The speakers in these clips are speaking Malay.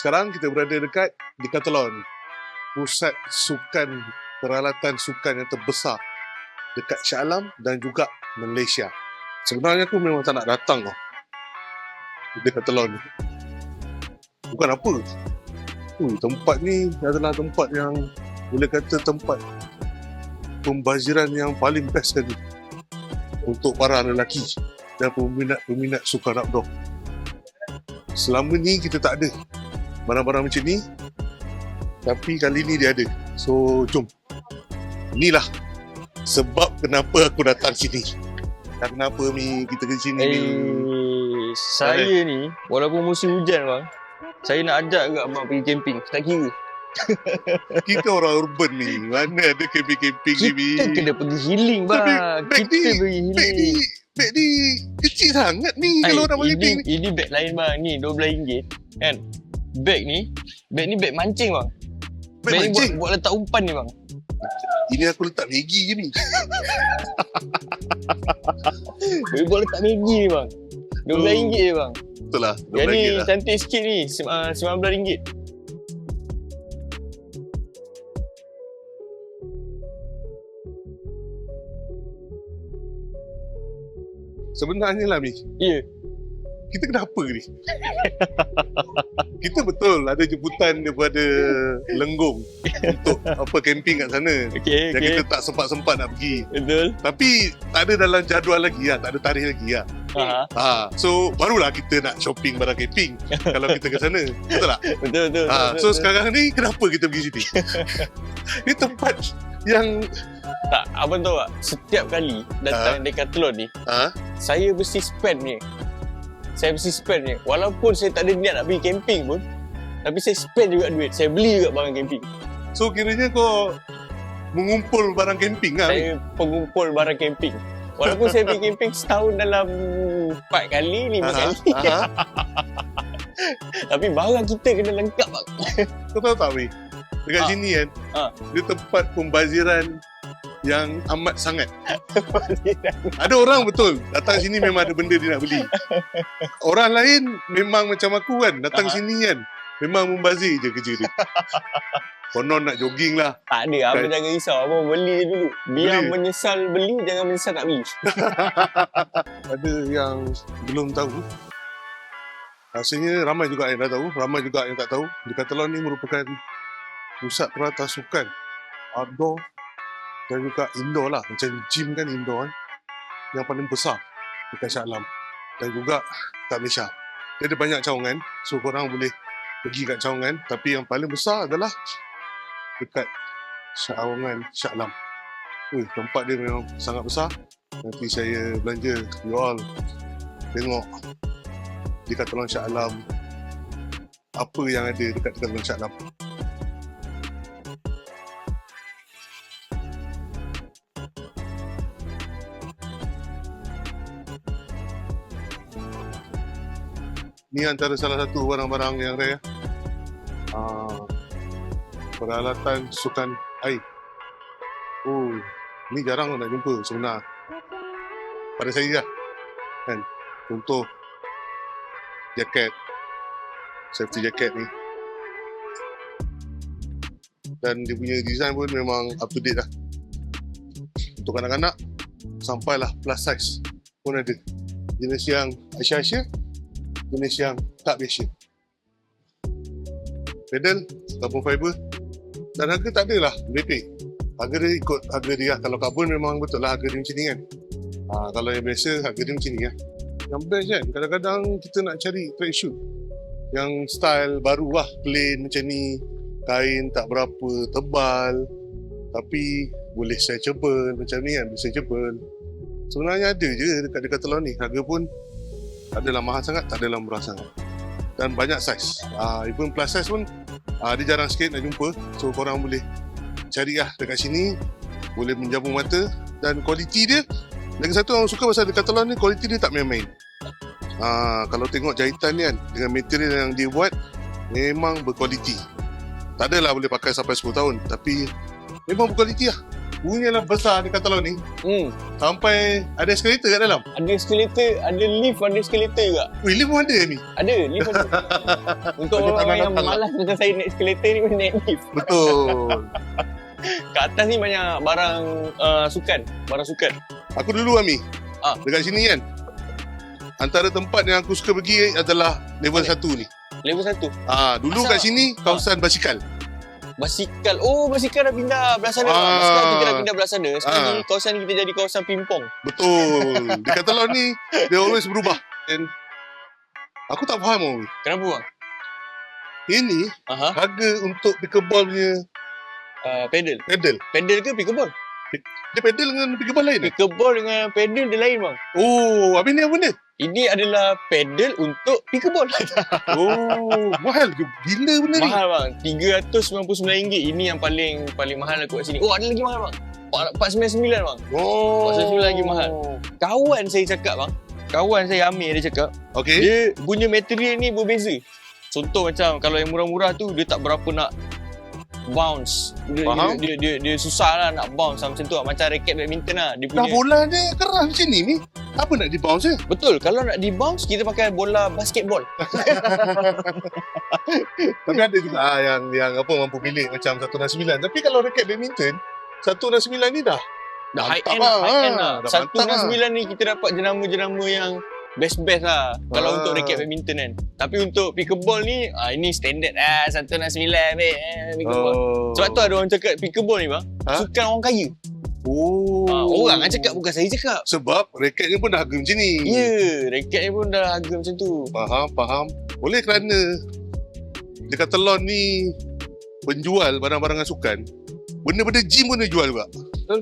Sekarang kita berada dekat Decathlon, pusat sukan, peralatan sukan yang terbesar dekat Shah Alam dan juga Malaysia. Sebenarnya aku memang tak nak datang tau Decathlon ni. Bukan apa. Tempat ni adalah tempat yang boleh kata tempat pembaziran yang paling best sekali untuk para lelaki dan peminat sukan outdoor. Selama ni kita tak ada barang-barang macam ni, tapi kali ni dia ada. So jom, inilah sebab kenapa aku datang sini. Dan kenapa Mi kita ke sini ni? Saya ni walaupun musim hujan bang, saya nak ajak juga abang pergi camping. Tak kira Kita orang urban ni, mana ada camping-camping ni Mi? kita kena pergi healing bang. Kita pergi healing. Beg ni kecil sangat ni kalau nak pergi camping ni. Ini beg lain bang, ni RM12 kan. Beg ni beg mancing bang. Beg mancing? Buat letak umpan ni bang. Ini aku letak Maggi je ni. Boleh buat letak Maggi ni bang. RM12 je bang. Betul lah. Yang ni lah. cantik sikit ni, RM19. Sebenarnya lah Mi, Ya. kita kenapa ni? Kita betul ada jemputan daripada Lenggong untuk camping kat sana. Okey. Yang kita tak sempat-sempat nak pergi. Betul. Tapi tak ada dalam jadual lagi lah, tak ada tarikh lagi lah. So barulah kita nak shopping barang camping kalau kita ke sana. Betul tak? Betul. So sekarang ni kenapa kita pergi sini? Ni tempat yang Tak, abang tahu tak? Setiap kali datang Decathlon ni, saya mesti spend ni. Walaupun saya tak ada niat nak pergi camping pun, tapi saya spend juga duit. Saya beli juga barang camping. So kiranya kau mengumpul barang camping lah. Saya pengumpul barang camping. Walaupun saya pergi camping setahun dalam 4 kali, 5 kali. Tapi barang kita kena lengkap bang. Kau tahu tak Wei? Dekat sini kan, dia tempat pembaziran yang amat sangat. Ada orang betul datang sini memang ada benda dia nak beli. Orang lain memang macam aku kan, datang sini kan memang membazir je kerja dia. Konon nak jogging lah. Tak ada, abang jangan risau. Abang beli dulu. Biar menyesal beli, jangan menyesal tak beli. Ada yang belum tahu. Rasanya ramai juga yang dah tahu, ramai juga yang tak tahu. Decathlon ni merupakan pusat peralatan sukan outdoor dan juga indoor lah. Macam gym kan indoor kan, yang paling besar dekat Shah Alam dan juga kat Malaysia. Dia ada banyak cawangan, so korang boleh pergi kat cawangan, tapi yang paling besar adalah dekat cawangan Shah Alam. Tempat dia memang sangat besar. Nanti saya belanja you all tengok Decathlon Shah Alam, apa yang ada dekat Decathlon Shah Alam. Ni antara salah satu barang-barang yang rare. Peralatan sukan air. Ni jarang nak jumpa sebenar. Pada saya lah. Kan? Contoh jaket, safety jacket ni. Dan dia punya design pun memang up to date lah. Untuk anak-anak, sampailah plus size pun ada. Jenis yang Asia-Asia, jenis yang tak biasa. Pedal, carbon fiber. Dan harga tak adalah merepek. Harga dia ikut harga dia lah. Kalau carbon memang betul lah harga dia macam ni kan. Kalau yang biasa harga dia macam ni lah. Yang best kan, kadang-kadang kita nak cari tracksuit yang style baru lah, plain macam ni, kain tak berapa tebal tapi boleh stretchable macam ni kan, stretchable. Sebenarnya ada je dekat Decathlon ni. Harga pun tak adalah mahal sangat, tak adalah murah sangat. Dan banyak saiz. Even plus size pun dia jarang sikit nak jumpa. So korang boleh cari lah dekat sini. Boleh menjamu mata. Dan kualiti dia, lagi satu orang suka pasal Decathlon ni, kualiti dia tak main-main. Kalau tengok jahitan ni kan, dengan material yang dia buat, memang berkualiti. Tak adalah boleh pakai sampai 10 tahun, tapi memang berkualiti lah. Punyalah besar di katalog ni. Sampai ada eskalator kat dalam. Ada eskalator, ada lift, ada eskalator juga. Wih, lift pun ada ni. Ada, lift ada. Untuk Bagi orang yang tangan malas macam saya naik eskalator ni, naik lift. Betul. Kat atas ni banyak barang sukan. Barang sukan. Aku dulu Ami. Ah. Dekat sini kan. Antara tempat yang aku suka pergi adalah level 1 ni. Level 1. Dulu Asal? kat sini kawasan basikal. Basikal. Oh, basikal dah pindah belah sana. Basikal kita dah pindah belah sana. Sekarang ni kawasan ni kita jadi kawasan pingpong. Betul. Di katalog ni dia always berubah. And aku tak faham Ami. Kenapa bang? Ini harga untuk pickleball punya Pedal. pedal. Pedal ke pickleball? Dia pedal dengan pickleball lain ke? Pickleball dengan pedal dia lain bang. Oh, habis ni apa benda? Ini adalah pedal untuk pickleball. Oh, mahal ke? Gila benda ni. Mahal bang. RM399. Ini yang paling mahal aku kat sini. Oh, ada lagi mahal bang. RM499 bang. Oh. RM499 lagi mahal. Kawan saya cakap bang. Kawan saya Amir dia cakap. Okay. Dia punya material ni berbeza. Contoh macam kalau yang murah-murah tu dia tak berapa nak bounce. Dia susah lah nak bounce macam tu lah. Macam raket badminton lah. Dia Dah punya bola dia keras macam ni. Apa nak di bounce je? betul. Kalau nak di bounce kita pakai bola basketball. Tapi ada juga yang apa mampu pilih macam 169. Tapi kalau raket badminton 169 ni dah High mantap end lah. High end lah. Dah mantap lah. 169 ni kita dapat jenama-jenama yang best-best lah. Kalau untuk raket badminton kan. Tapi untuk pickleball ni, ini standard lah. 169 pickleball. Sebab tu ada orang cakap pickleball ni bang, sukan orang kaya. Oh. Orang yang cakap, bukan saya cakap. Sebab raketnya pun dah harga macam ni. Ya, raketnya pun dah harga macam tu. Faham. Oleh kerana Decathlon ni penjual barang-barangan sukan, benda-benda gym pun dia jual juga. Betul.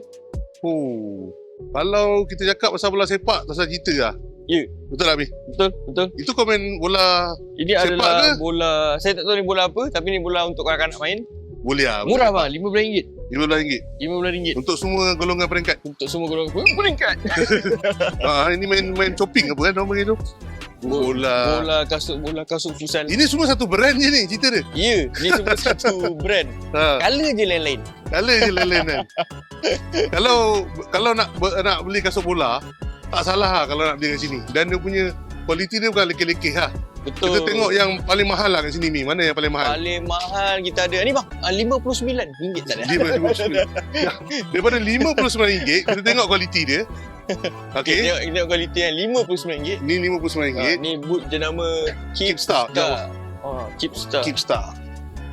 Oh. Kalau kita cakap pasal bola sepak, pasal cerita lah. Ya. Betul tak, Abi? Betul. Itu kau main bola Ini sepak adalah ke? bola, saya tak tahu ni bola apa, tapi ni bola untuk kanak-kanak main. boleh lah. Murah bang, RM15. RM15. RM15. Untuk semua golongan peringkat. Untuk semua golongan peringkat. Ini main shopping apa kan orang panggil tu? Bola. Bola kasut futsal. Ini semua satu brand je ni cerita dia. Ya, ni semua satu brand. Color je lain-lain. Color je lain-lain kan. Kalau nak beli kasut bola, tak salah lah kalau nak beli kat sini. Dan dia punya kualiti dia bukan lekeh-lekeh lah. Betul. Kita tengok yang paling mahal lah kat sini ni. Mana yang paling mahal? Paling mahal kita ada. Ni bang, RM59 tak ada. RM59. Daripada RM59, kita tengok kualiti dia. Okay. Okay. Tengok kualiti yang RM59. Ni RM59. Ni boot jenama Keepstar. Keepstar.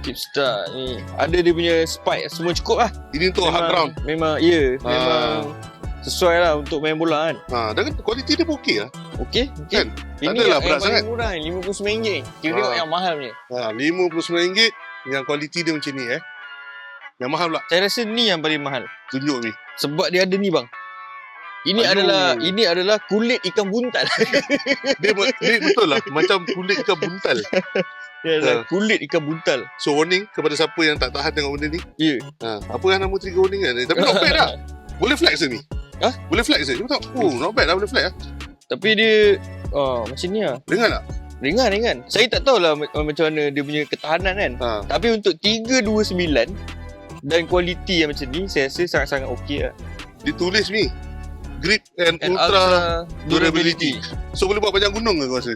Keepstar. Ni ada dia punya spike semua cukup lah. Ini untuk hard ground. Memang memang sesuai lah untuk main bola kan. Dan kualiti dia pun okey lah. Okey. Kan? Ini Tak adalah yang berat sangat. paling murah RM59. Kita tengok yang mahal punya. RM59 yang kualiti dia macam ni Yang mahal pula. Saya rasa ni yang paling mahal. Tunjuk ni. Sebab dia ada ni bang. Ini adalah kulit ikan buntal. Dia betul lah. Macam kulit ikan buntal. Kulit ikan buntal. So warning kepada siapa yang tak tahan tengok benda ni. Ya. Apa yang nama trigger warning kan? Tapi not bad lah. Boleh flex ke ni? Boleh flex ke? Dia tahu. Not bad lah boleh flex lah. Tapi dia macam ni lah. Ringan tak? Ringan. Saya tak tahulah macam mana dia punya ketahanan kan. Tapi untuk 329 dan kualiti yang macam ni, saya rasa sangat-sangat okey lah. Dia tulis ni grip and ultra durability. So boleh buat banyak gunung ke kau rasa?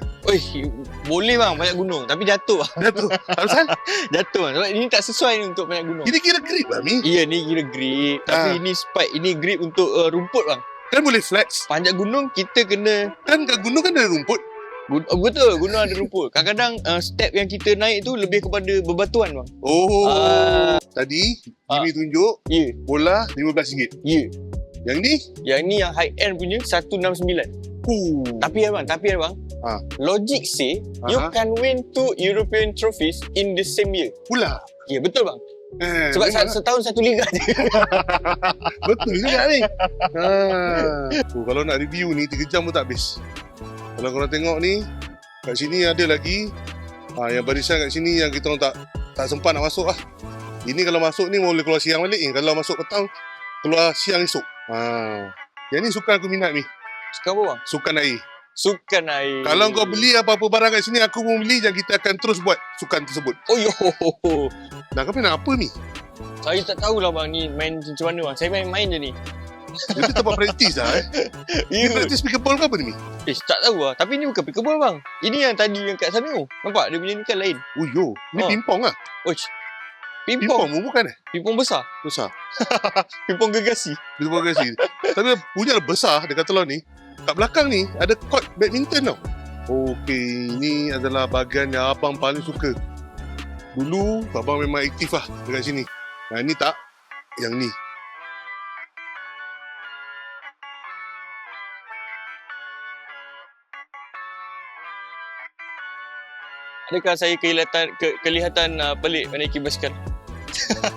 Boleh bang, banyak gunung. Tapi jatuh. Jatuh. Asal? Jatuh bang. Sebab ini tak sesuai ni untuk banyak gunung. Ini kira grip lah Mi. Ya, ni kira grip. Tapi ini spike. Ini grip untuk rumput bang. Kan boleh flex. Panjat gunung kita kena. Kan kat gunung kan ada rumput. Betul, gunung ada rumput. Kadang-kadang step yang kita naik tu lebih kepada bebatuan bang. Tadi Jimmy tunjuk bola RM15. Ya. Yang ni? Yang ni yang high end punya 169. Tapi bang, logic say you can win 2 European trophies in the same year. Pula. Ya, betul bang. Sebab setahun satu liga je. Betul juga ni. Kalau nak review ni 3 jam pun tak habis. Kalau korang tengok ni, kat sini ada lagi yang barisan kat sini yang kita orang tak sempat nak masuk lah. Ini kalau masuk ni boleh keluar siang balik ni. Kalau masuk petang, keluar siang esok. Yang ni sukan aku minat ni. Sukan apa bang? Sukan air. Sukan air. Kalau kau beli apa-apa barang kat sini, aku pun beli dan kita akan terus buat sukan tersebut. Oh yo. Nah, kau nak apa ni? Saya tak tahulah bang ni main macam mana bang. Saya main je ni. Itu tempat praktis lah Ni Ya. praktis pickleball ke apa ni? Tak tahu lah. Tapi ni bukan pickleball bang. Ini yang tadi yang kat sana tu. Nampak? Dia punya ni kan lain. Oh yo, ni Oh. pingpong lah. Oish. Pingpong Pimpong. pun bukan Pimpong besar. Besar. Pimpong gegasi. Terima kasih. Tapi punya besar dekat telur ni. Kat belakang ni ada court badminton tau. Okey, ini adalah bahagian yang abang paling suka. Dulu abang memang aktif lah dekat sini. Nah ini tak, yang ni. Adakah saya kelihatan pelik menaiki basikal?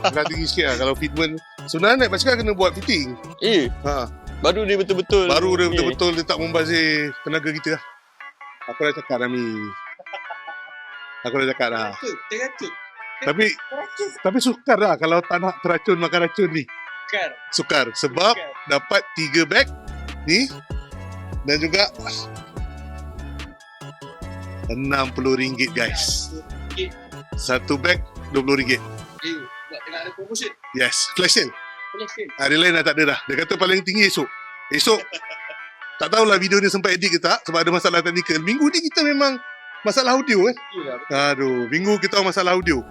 Agak tinggi sikit lah kalau fitment. Sebenarnya naik basikal kena buat fitting. Eh, Ha, baru dia betul-betul. baru dia ni. betul-betul dia tak membazir tenaga kita lah. Aku dah cakap dah Mi. Aku dah cakap dah. Teracun. Tapi sukar lah kalau tak nak teracun makan racun ni. Sukar. Sebab dapat 3 beg ni dan juga RM60 guys. Satu beg RM20. Tengah ada promotion. Yes, flash sale. Hari lain dah tak ada dah. Dia kata paling tinggi esok. Esok tak tahulah video ni sempat edit ke tak sebab ada masalah teknikal. Minggu ni kita memang masalah audio kan. Aduh, minggu kita masalah audio.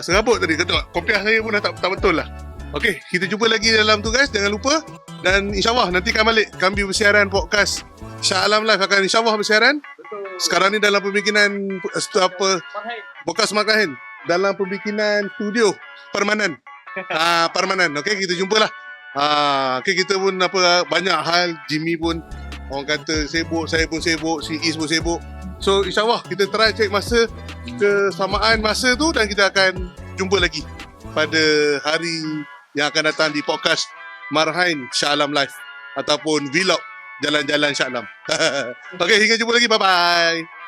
Serabut tadi kata kopiah saya pun dah tak betul lah. Okey, kita jumpa lagi dalam tu guys. Jangan lupa dan insyaAllah nanti akan balik kami bersiaran podcast Shah Alam Live akan insyaAllah bersiaran. Sekarang ni dalam pembikinan podcast Makahin dalam pembikinan studio permanen. Permanen. Okey, kita jumpalah. Okey, kita pun banyak hal. Jimmy pun orang kata sibuk, saya pun sibuk, si Is pun sibuk. So insyaAllah kita try cek masa kesamaan masa tu dan kita akan jumpa lagi pada hari yang akan datang di podcast Marhain Shah Alam Live ataupun vlog jalan-jalan Shah Alam. Okey, hingga jumpa lagi. Bye-bye.